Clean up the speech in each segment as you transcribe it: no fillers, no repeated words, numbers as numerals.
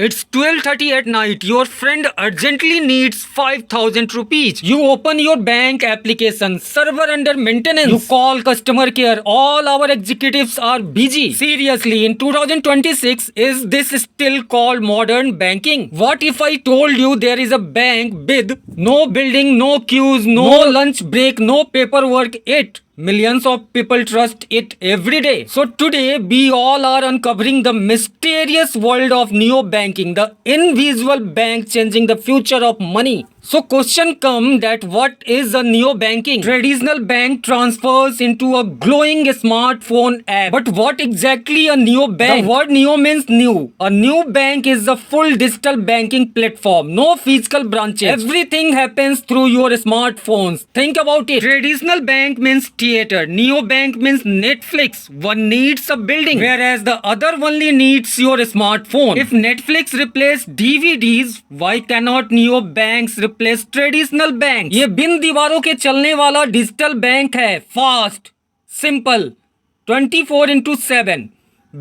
It's 12:30 at night. Your friend urgently needs 5,000 rupees. You open your bank application, server under maintenance. You call customer care. All our executives are busy. Seriously, in 2026, is this still called modern banking? What if I told you there is a bank with no building, no queues, no lunch break, no paperwork, millions of people trust it every day. So today we all are uncovering the mysterious world of neo-banking, the invisible bank changing the future of money. So question come that what is a neo-banking? Traditional bank transfers into a glowing smartphone app. But what exactly a neo-bank? The word neo means new. A new bank is a full digital banking platform. No physical branches. Everything happens through your smartphones. Think about it. Traditional bank means theater. Neo-bank means Netflix. One needs a building, whereas the other only needs your smartphone. If Netflix replaced DVDs, why cannot neo-banks replace traditional bank? ये बिन दीवारों के चलने वाला digital bank है. Fast, simple, 24/7,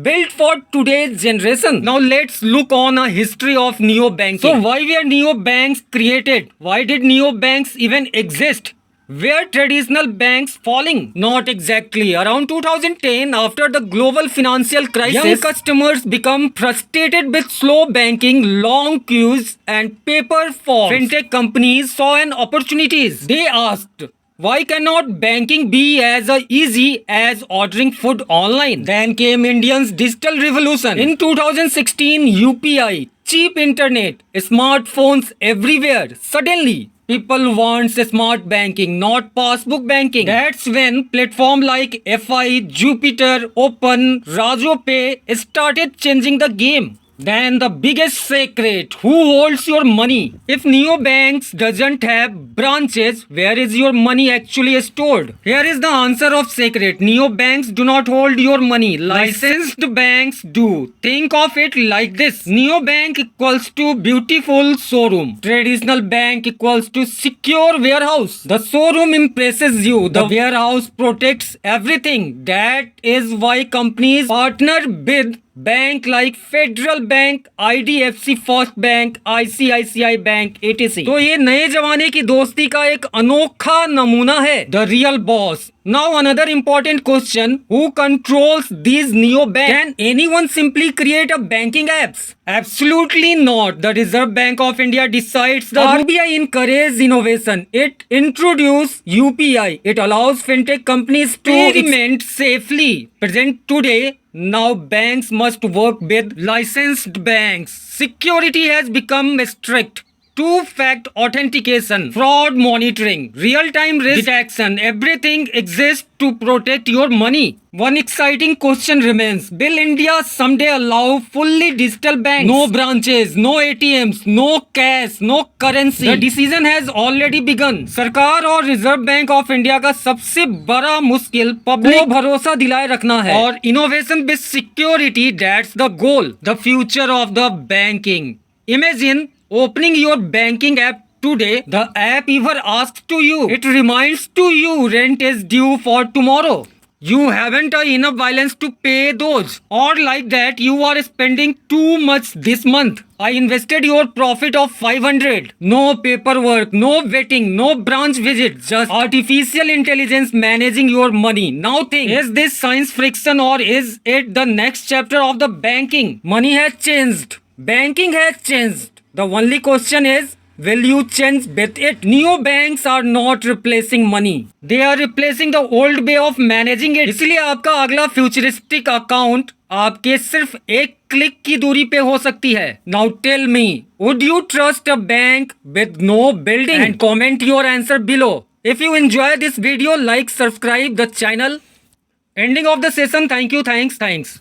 built for today's generation. Now let's look on a history of neo banking. So why were neo banks created? Why did neo banks even exist? Were traditional banks falling? Not exactly. Around 2010, after the global financial crisis, young customers become frustrated with slow banking, long queues, and paper forms. Fintech companies saw an opportunities. They asked, why cannot banking be as easy as ordering food online? Then came India's digital revolution. In 2016, UPI, cheap internet, smartphones everywhere. Suddenly, people want smart banking, not passbook banking. That's when platforms like FI, Jupiter, Open, RajoPay started changing the game. Then the biggest secret, who holds your money? If neobanks doesn't have branches, where is your money actually stored? Here is the answer of secret. Neobanks do not hold your money. Licensed banks do. Think of it like this. Neobank equals to beautiful showroom. Traditional bank equals to secure warehouse. The showroom impresses you. The warehouse protects everything. That is why companies partner with bank like federal bank, IDFC first bank, ICICI bank, etc. तो ये नए जमाने की दोस्ती का एक अनोखा नमूना है. The real boss. Now another important question, who controls these neo banks? Can anyone simply create a banking apps? Absolutely not. The Reserve Bank of India decides. The RBI encourages innovation. It introduces UPI. It allows fintech companies to experiment safely. Present today, now banks must work with licensed banks. Security has become strict. Two-factor authentication, fraud monitoring, real-time risk detection, everything exists to protect your money. One exciting question remains. Will India someday allow fully digital banks? No branches, no ATMs, no cash, no currency. The decision has already begun. सरकार और reserve bank of India का सबसे बड़ा मुश्किल public को भरोसा दिलाए रखना है और innovation with security. That's the goal. The future of the banking. Imagine opening your banking app today. The app even asks to you. It reminds to you rent is due for tomorrow. You haven't enough balance to pay those. Or like that, you are spending too much this month. I invested your profit of 500. No paperwork, no waiting, no branch visit. Just artificial intelligence managing your money. Now think, is this science fiction or is it the next chapter of the banking? Money has changed. Banking has changed. The only question is, will you change with it? Neo banks are not replacing money. They are replacing the old way of managing it. इसलिए आपका अगला futuristic account आपके सिर्फ एक click की दूरी पे हो सकती है. Now tell me, would you trust a bank with no building? And comment your answer below. If you enjoy this video, like, subscribe the channel. Ending of the session. Thank you. Thanks.